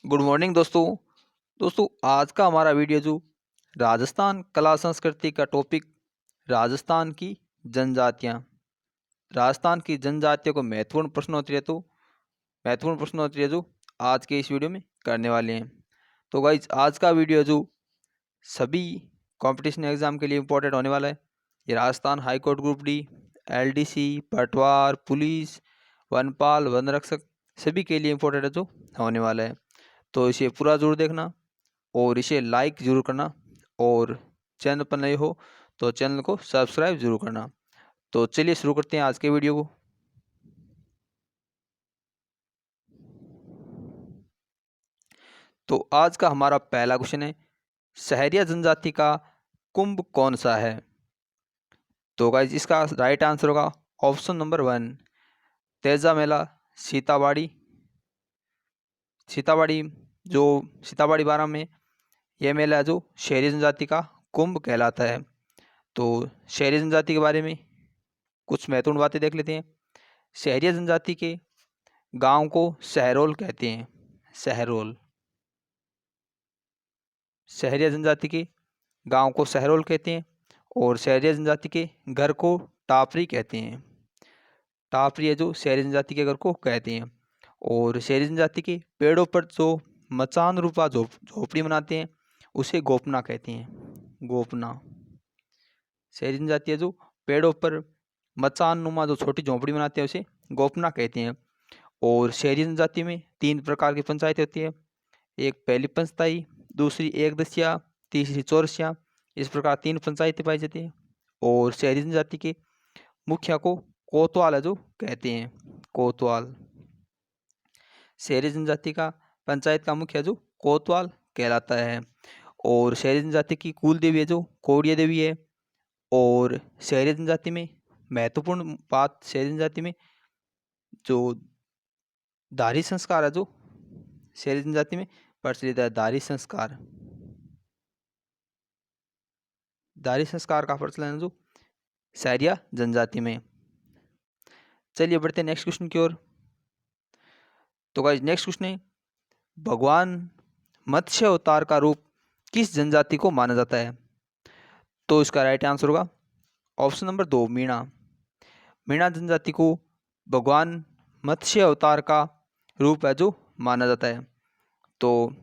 Good morning दोस्तों आज का हमारा वीडियो जो राजस्थान कला संस्कृति का टॉपिक राजस्थान की जनजातियाँ। राजस्थान की जनजातियों को महत्वपूर्ण प्रश्नोत्तरी जो आज के इस वीडियो में करने वाले हैं। तो गाइज आज का वीडियो जो सभी कंपटीशन एग्जाम के लिए इम्पोर्टेंट होने वाला है। ये Rajasthan high court group D, LDC, पटवार, पुलिस, वनपाल, वन रक्षक सभी के लिए इम्पोर्टेंट है जो होने वाला है। तो इसे पूरा जरूर देखना और इसे लाइक जरूर करना और चैनल पर नए हो तो चैनल को सब्सक्राइब जरूर करना। तो चलिए शुरू करते हैं आज के वीडियो को। तो आज का हमारा पहला क्वेश्चन है, सहरिया जनजाति का कुंभ कौन सा है? तो गाइज इसका राइट आंसर होगा ऑप्शन नंबर 1 तेजा मेला सीताबाड़ी। जो सीताबाड़ी बारा में यह मेला जो शहरी जनजाति का कुंभ कहलाता है। तो शहरी जनजाति के बारे में कुछ महत्वपूर्ण बातें देख लेते हैं। शहरी जनजाति के गांव को सहरोल कहते हैं। शहरी जनजाति के गांव को सहरोल कहते हैं और शहरी जनजाति के घर को टापरी कहते हैं। टापरी है जो शहरी जनजाति के घर को कहते हैं। और शहरी जनजाति के पेड़ों पर जो मचान रूपा झोपड़ी बनाते हैं उसे गोपना कहते हैं। गोपना शहरी जनजाति है जो पेड़ों पर मचान नुमा जो छोटी झोपड़ी बनाते हैं उसे गोपना कहते हैं। और शहरी जनजाति में 3 प्रकार की पंचायत होती है। एक पहली पंचायत, दूसरी एक दसिया, तीसरी चौरसिया। इस प्रकार 3 पंचायतें पाई जाती है। और शहरी जनजाति के मुखिया को कोतवाल है जो कहते हैं। कोतवाल शहरी जनजाति का पंचायत का मुखिया जो कोतवाल कहलाता है। और शहरी जनजाति की कुल देवी है जो कौड़िया देवी है। और शहरी जनजाति में महत्वपूर्ण बात, शहरी जनजाति में जो दारी संस्कार है जो शहरी जनजाति में प्रचलित है। दारी संस्कार का प्रचलन है जो सहरिया जनजाति में। चलिए बढ़ते हैं नेक्स्ट क्वेश्चन की ओर। तो गाइस नेक्स्ट क्वेश्चन है, भगवान मत्स्य अवतार का रूप किस जनजाति को माना जाता है? तो इसका राइट आंसर होगा ऑप्शन नंबर 2 मीणा जनजाति को भगवान मत्स्य अवतार का रूप है जो माना जाता है। तो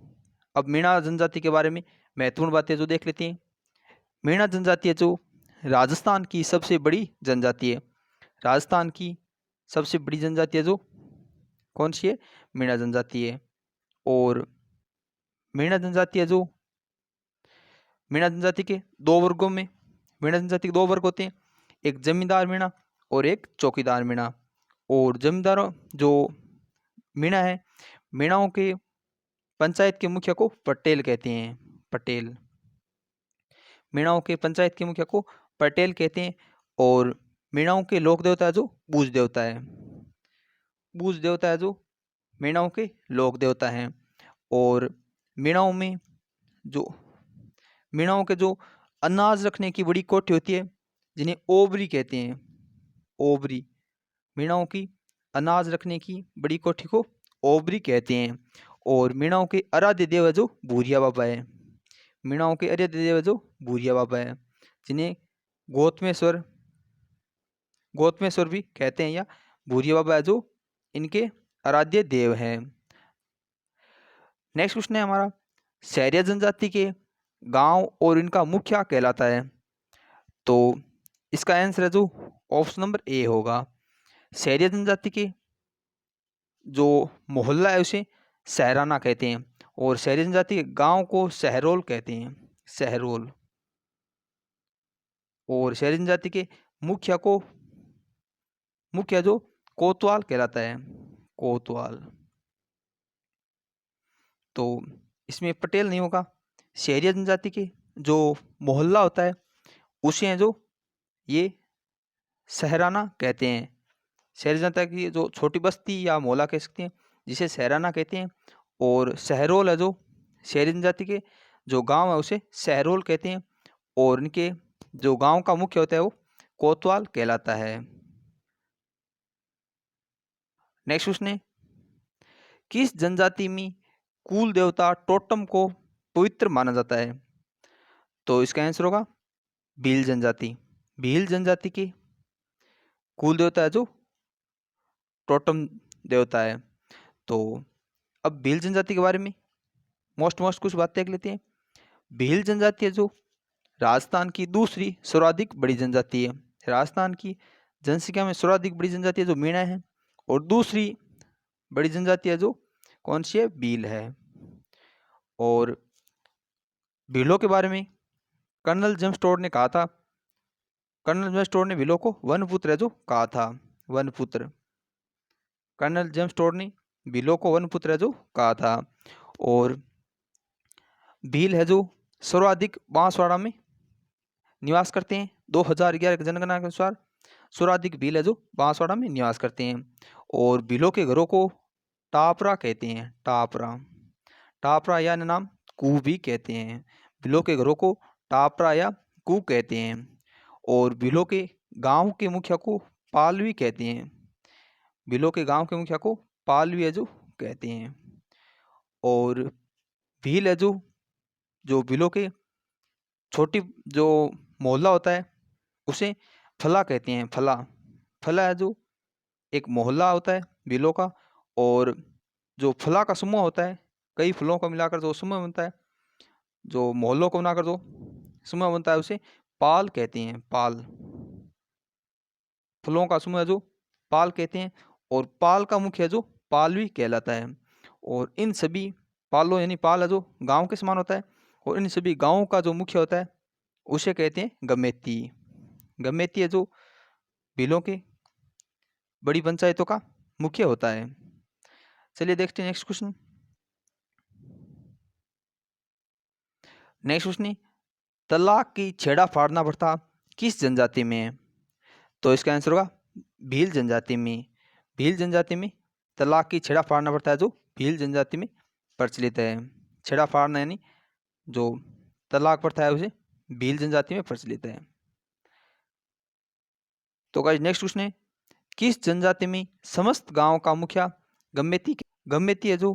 अब मीणा जनजाति के बारे में महत्वपूर्ण बातें जो देख लेते हैं। मीणा जनजाति है जो राजस्थान की सबसे बड़ी जनजाति है। राजस्थान की सबसे बड़ी जनजाति है जो कौन सी है? मीणा जनजाति है। और मीणा जनजाति है जो मीणा जनजाति के 2 वर्गों में मीणा जनजाति के 2 वर्ग होते हैं, एक जमींदार मीणा और एक चौकीदार मीणा। और जमींदारों जो मीणा है, मीणाओं के पंचायत के मुखिया को पटेल कहते हैं। पटेल मीणाओं के पंचायत के मुखिया को पटेल कहते हैं। और मीणाओं के लोक देवता जो बूझ देवता है। बूझ देवता है जो मीणाओं के लोक देवता हैं। और मीणाओं में जो मीणाओं के जो अनाज रखने की बड़ी कोठी होती है जिन्हें ओबरी कहते हैं। ओबरी मीणाओं की अनाज रखने की बड़ी कोठी को ओबरी कहते हैं। और मीणाओं के आराध्य देव है जो भूरिया बाबा है। मीणाओं के आराध्य देव है जो भूरिया बाबा है, जिन्हें गौतमेश्वर भी कहते हैं या भूरिया बाबा है जो इनके आराध्य देव हैं। नेक्स्ट क्वेश्चन है हमारा, सहरिया जनजाति के गांव और इनका मुखिया कहलाता है। तो इसका आंसर है जो ऑप्शन नंबर ए होगा। सहरिया जनजाति के जो मोहल्ला है उसे सहराना कहते हैं। और सहरिया जनजाति के गांव को सहरोल कहते हैं। सहरोल। और सहरिया जनजाति के मुखिया जो कोतवाल कहलाता है। कोतवाल। तो इसमें पटेल नहीं होगा। सहरिया जनजाति के जो मोहल्ला होता है उसे हैं जो ये सहराना कहते हैं। शहरी जनता की जो छोटी बस्ती या मोहल्ला कह सकते हैं जिसे सहराना कहते हैं। और सहरोल है जो शहरी जनजाति के जो गांव है उसे सहरोल कहते हैं। और इनके जो गांव का मुख्य होता है वो कोतवाल कहलाता है। नेक्स्ट क्वेश्चन है, किस जनजाति में कुल देवता टोटम को पवित्र माना जाता है? तो इसका आंसर होगा भील जनजाति। भील जनजाति की कुल देवता है जो टोटम देवता है। तो अब भील जनजाति के बारे में मोस्ट कुछ बातें देख लेते हैं। भील जनजाति है जो राजस्थान की दूसरी सर्वाधिक बड़ी जनजाति है। राजस्थान की जनसंख्या में सर्वाधिक बड़ी जनजाति है जो मीणा है, और दूसरी बड़ी जनजाति है जो कौन सी है? भील है। और भीलों के बारे में कर्नल जेम्स टोड ने कहा था, कर्नल जेम्स टोड ने भीलों को वनपुत्र है जो कहा था। वनपुत्र, कर्नल जेम्स टोड ने भीलों को वनपुत्र है जो कहा था। और भील है जो सर्वाधिक बांसवाड़ा में निवास करते हैं। 2011 की जनगणना के अनुसार सर्वाधिक भील है जो बांसवाड़ा में निवास करते हैं। और भीलों के घरों को टापरा कहते हैं। टापरा, टापरा या नाम कू भी कहते हैं। भीलों के घरों को टापरा या कू कहते हैं। और भीलों के गांव के मुखिया को पालवी कहते हैं। भीलों के गांव के मुखिया को पालवी है जो कहते हैं। और भील है जो भीलों के छोटी जो मोहल्ला होता है उसे फला कहते हैं। फला, फला है जो एक मोहल्ला होता है भीलों का। और जो फला का समूह होता है, कई फलों को मिलाकर जो समूह बनता है, जो मोहल्लों को बनाकर जो समूह बनता है, उसे पाल कहते हैं। पाल, फलों का समूह है जो पाल कहते हैं। और पाल का मुख्य जो पालवी कहलाता है। और इन सभी पालों यानी पाल है जो गांव के समान होता है, और इन सभी गांवों का जो मुख्य होता है उसे कहते हैं गमेती। गमेती है जो भीलों के बड़ी पंचायतों का मुख्य होता है। चलिए देखते हैं नेक्स्ट क्वेश्चन। नेक्स्ट क्वेश्चन, तलाक की छेड़ा फाड़ना प्रथा किस जनजाति में है? तो इसका आंसर होगा भील जनजाति में। भील जनजाति में तलाक की छेड़ा फाड़ना प्रथा है जो भील जनजाति में प्रचलित है। छेड़ा फाड़ना यानी जो तलाक प्रथा है उसे भील जनजाति में प्रचलित है। तो गाइस नेक्स्ट क्वेश्चन है, किस जनजाति में समस्त गांव का मुखिया गमेती? गमेती है जो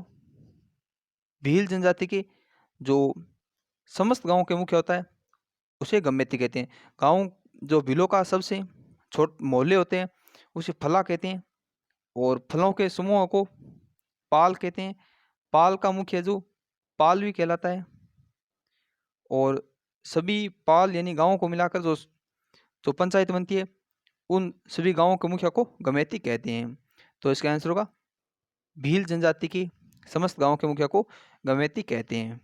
भील जनजाति के जो समस्त गांव के मुख्य होता है उसे गमेती कहते हैं। गांव जो भीलों का सबसे छोटे मोहल्ले होते हैं उसे फला कहते हैं। और फलों के समूह को पाल कहते हैं। पाल का मुखिया जो पालवी कहलाता है। और सभी पाल यानी गांवों को मिलाकर जो जो पंचायत बनती है उन सभी गांवों के मुखिया को गमेती कहते हैं। तो इसका आंसर होगा भील जनजाति की समस्त गांवों के मुखिया को गमेती कहते हैं।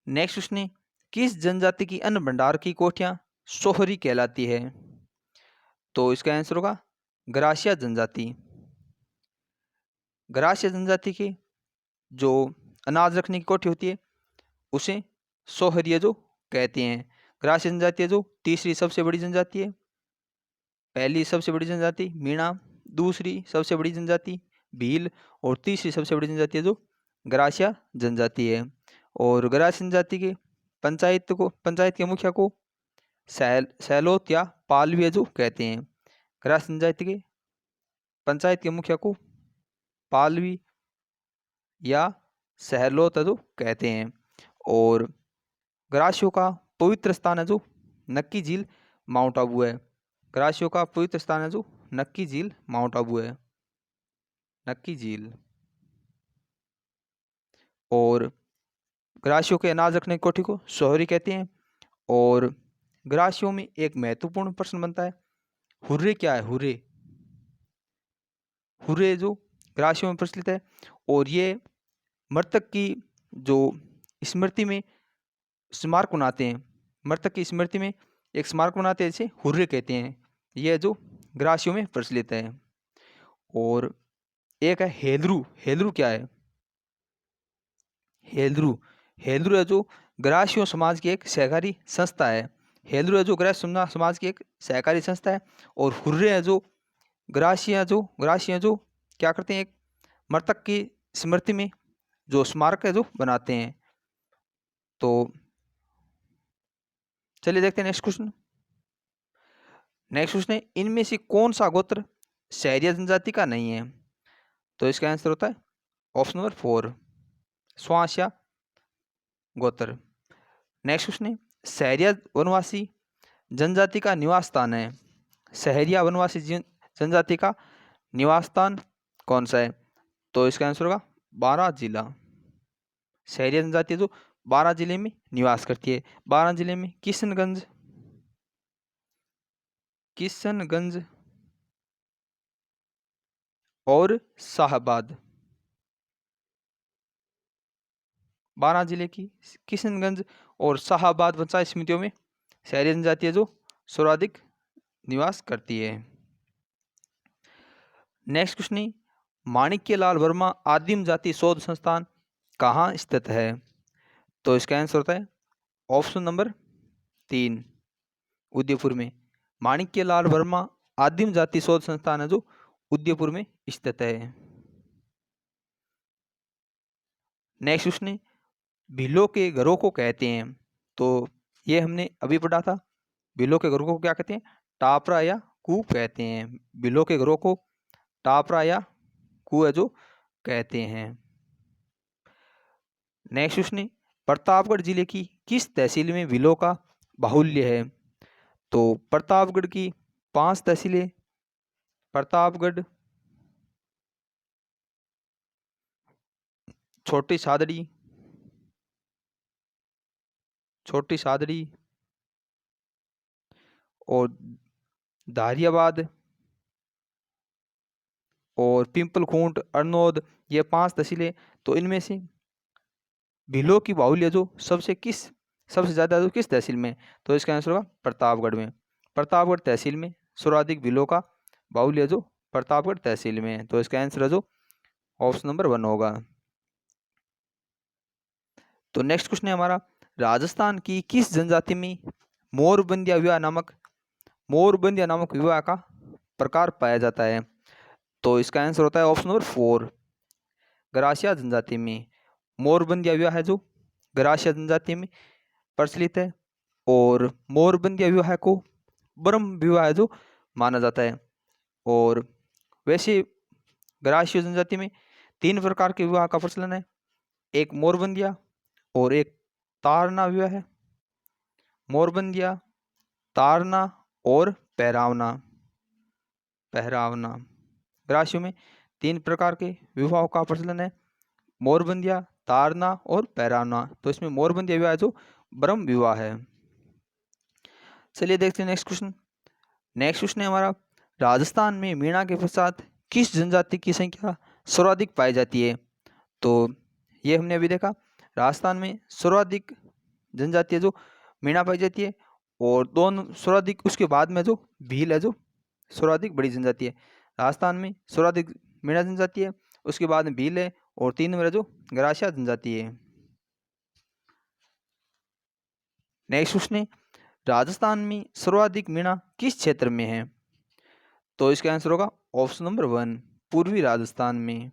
नेक्स्ट क्वेश्चन, किस जनजाति की अन्न भंडार की कोठियां सोहरी कहलाती है? तो इसका आंसर होगा ग्रासिया जनजाति। ग्रासिया जनजाति की जो अनाज रखने की कोठी होती है उसे सोहरिया जो कहते हैं। ग्रासिया जनजाति है जो तीसरी सबसे बड़ी जनजाति है। पहली सबसे बड़ी जनजाति मीणा, दूसरी सबसे बड़ी जनजाति भील, और तीसरी सबसे बड़ी जनजाति है जो ग्रासिया जनजाति है। और ग्रासिया जनजाति के पंचायत के मुखिया को सैलोत या पालवी है जो कहते हैं। ग्रासिया जनजाति के पंचायत के मुखिया को पालवी या सहलोत है जो कहते हैं। और ग्रासियों का पवित्र स्थान है जो नक्की झील माउंट आबू है। ग्रासियों का पवित्र स्थान है जो नक्की झील माउंट आबू है। नक्की झील। और ग्रासियों के अनाज रखने की कोठी को सोहरी कहते हैं। और ग्रासियों में एक महत्वपूर्ण प्रश्न बनता है, हुर्रे क्या है? हुर्रे, हुर्रे जो ग्रासियों में प्रचलित है। और ये मृतक की जो स्मृति में स्मारक बनाते हैं, मृतक की स्मृति में एक स्मारक बनाते हैं, इसे हुर्रे कहते हैं। यह जो ग्रासियों में प्रचलित है। और एक है हेलरू। हेलरू क्या है? हेलरू, हेलरू है जो ग्रासियों समाज की एक सहकारी संस्था है। हेलरू है जो ग्रासियों समाज की एक सहकारी संस्था है। और हुर्रे है जो ग्रासिया जो क्या करते हैं, एक मृतक की स्मृति में जो स्मारक है जो बनाते हैं। तो चलिए देखते हैं नेक्स्ट क्वेश्चन। नेक्स्ट क्वेश्चन है, इनमें से कौन सा गोत्र सहरिया जनजाति का नहीं है? तो इसका आंसर होता है ऑप्शन नंबर 4 स्वाश या गोत्र। नेक्स्ट क्वेश्चन है सहरिया वनवासी जनजाति का निवास स्थान है। सहरिया वनवासी जनजाति का निवास स्थान कौन सा है? तो इसका आंसर होगा बारां जिला। सहरिया जनजाति जो बारां जिले में निवास करती है। बारां जिले में किशनगंज और शाहबाद, बारां जिले की किशनगंज और शाहबाद पंचायत समितियों में सहरिया जनजाति जो सर्वाधिक निवास करती है। नेक्स्ट क्वेश्चन है माणिक्यलाल वर्मा आदिम जाति शोध संस्थान कहाँ स्थित है? तो इसका आंसर होता है ऑप्शन नंबर 3 उदयपुर में। माणिक्यलाल वर्मा आदिम जाति शोध संस्थान है जो उदयपुर में स्थित है। नेक्स्ट क्वेश्चन है भीलों के घरों को कहते हैं। तो ये हमने अभी पढ़ा था। भीलों के घरों को क्या कहते हैं? टापरा या कूप कहते हैं। भीलों के घरों को टापरा या कुएं जो कहते हैं। नेक्स्ट क्वेश्चन है प्रतापगढ़ जिले की किस तहसील में भीलों का बाहुल्य है? तो प्रतापगढ़ की 5 तहसीलें प्रतापगढ़, छोटी सादड़ी और धारियाबाद और पिंपलखूंट, अरनोद, ये 5 तहसीलें। तो इनमें से भीलों की बाहुल्य जो सबसे ज़्यादा जो किस तहसील में? तो इसका आंसर होगा प्रतापगढ़ में। प्रतापगढ़ तहसील में सर्वाधिक भीलों का बाहुल्य जो प्रतापगढ़ तहसील में है। तो इसका आंसर है जो ऑप्शन नंबर 1 होगा। तो नेक्स्ट क्वेश्चन है हमारा राजस्थान की किस जनजाति में मोरबंदिया नामक विवाह का प्रकार पाया जाता है? तो इसका आंसर होता है ऑप्शन नंबर 4 गरासिया जनजाति में। मोरबंदिया विवाह है जो गरासिया जनजाति में प्रचलित है और मोरबंदिया विवाह को ब्रह्म विवाह जो माना जाता है। और वैसे गरासिया जनजाति में 3 प्रकार के विवाह का प्रचलन है, एक मोरबंदिया और एक तारना विवाह है। मोरबंदिया, तारना और पहरावना। गरासियों में 3 प्रकार के विवाहों का प्रचलन है, मोरबंदिया, तारना और पहरावना। तो इसमें मोरबंदिया विवाह जो ब्रह्म विवाह है। चलिए देखते हैं नेक्स्ट क्वेश्चन। नेक्स्ट क्वेश्चन है हमारा राजस्थान में मीणा के पश्चात किस जनजाति की संख्या सर्वाधिक पाई जाती है? तो ये हमने अभी देखा, राजस्थान में सर्वाधिक जनजाति जो मीणा पाई जाती है और दोनों सर्वाधिक उसके बाद में जो भील है जो सर्वाधिक बड़ी जनजाति है। राजस्थान में सर्वाधिक मीणा जनजाति है, उसके बाद में भील है और 3 नंबर जो गरासिया जनजाति है। नेक्स्ट क्वेश्चन है राजस्थान में सर्वाधिक मीणा किस क्षेत्र में है? तो इसका आंसर होगा ऑप्शन नंबर 1 पूर्वी राजस्थान में।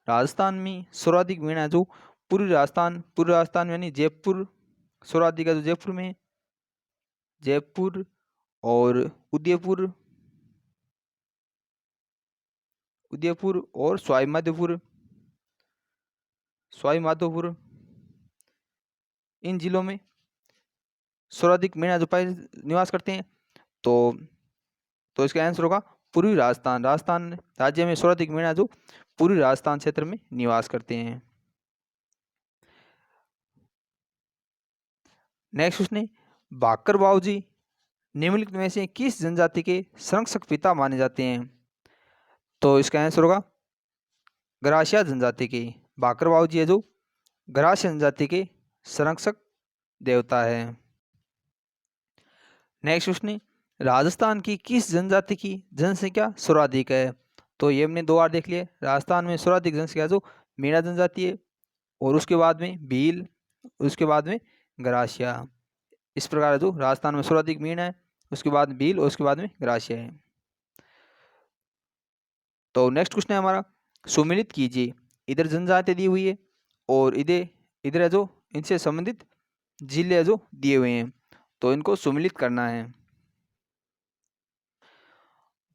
राजस्थान में सर्वाधिक मीणा जो पूर्वी राजस्थान यानी जयपुर, सर्वाधिक है जो जयपुर में, जयपुर और उदयपुर और सवाई माधोपुर, इन जिलों में सर्वाधिक मीणा जो पाए निवास करते हैं। तो इसका आंसर होगा पूर्वी राजस्थान। राजस्थान राज्य में सर्वाधिक मीणा जो पूर्वी राजस्थान क्षेत्र में निवास करते हैं। नेक्स्ट क्वेश्चन है भाकर बाबूजी निम्नलिखित में से किस जनजाति के संरक्षक पिता माने जाते हैं? तो इसका आंसर होगा गरासिया जनजाति के। भाकर बाबूजी है जो गरासिया जनजाति के संरक्षक देवता है। नेक्स्ट क्वेश्चन है राजस्थान की किस जनजाति की जनसंख्या सर्वाधिक है? तो ये हमने 2 बार देख लिया। राजस्थान में सर्वाधिक जनसंख्या जो मीणा जनजाति है और उसके बाद में भील, उसके बाद में गरासिया। इस प्रकार जो राजस्थान में सर्वाधिक मीणा है, उसके बाद भील और उसके बाद में गरासिया है। तो नेक्स्ट क्वेश्चन है हमारा सुमिलित कीजिए। इधर जनजाति दी हुई है और इधर है जो इनसे संबंधित जिले जो दिए हुए हैं, तो इनको सुमिलित करना है।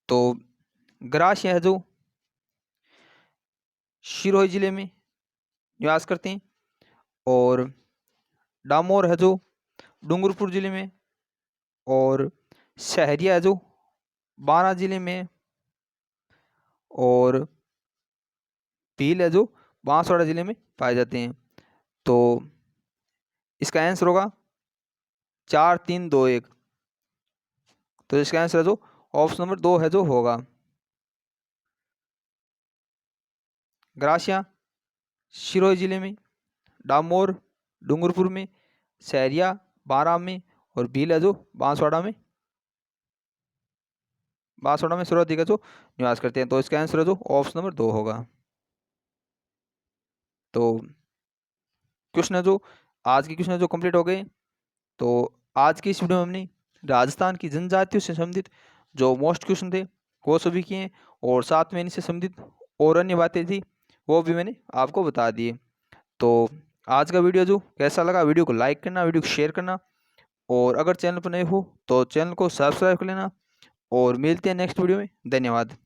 तो गरासिया है जो सिरोही जिले में निवास करते हैं। और डामोर है जो डूंगरपुर ज़िले में, और शहरिया है जो बारां ज़िले में, और भील है जो बांसवाड़ा ज़िले में पाए जाते हैं। तो इसका आंसर होगा 4 3 2 1। तो इसका आंसर है जो ऑप्शन नंबर 2 है जो होगा। ग्रासिया सिरोही ज़िले में, डामोर डूंगरपुर में, सहरिया बारां में, और भील है जो बांसवाड़ा में सर्वाधिक है जो निवास करते हैं। तो इसका आंसर है जो ऑप्शन नंबर 2 होगा। तो क्वेश्चन है जो आज के क्वेश्चन है जो कंप्लीट हो गए। तो आज की इस वीडियो में हमने राजस्थान की जनजातियों से संबंधित जो मोस्ट क्वेश्चन थे वो सभी किए हैं, और साथ में इनसे संबंधित और अन्य बातें थी वो भी मैंने आपको बता दिए। तो आज का वीडियो जो कैसा लगा, वीडियो को लाइक करना, वीडियो को शेयर करना, और अगर चैनल पर नए हो तो चैनल को सब्सक्राइब कर लेना। और मिलते हैं नेक्स्ट वीडियो में। धन्यवाद।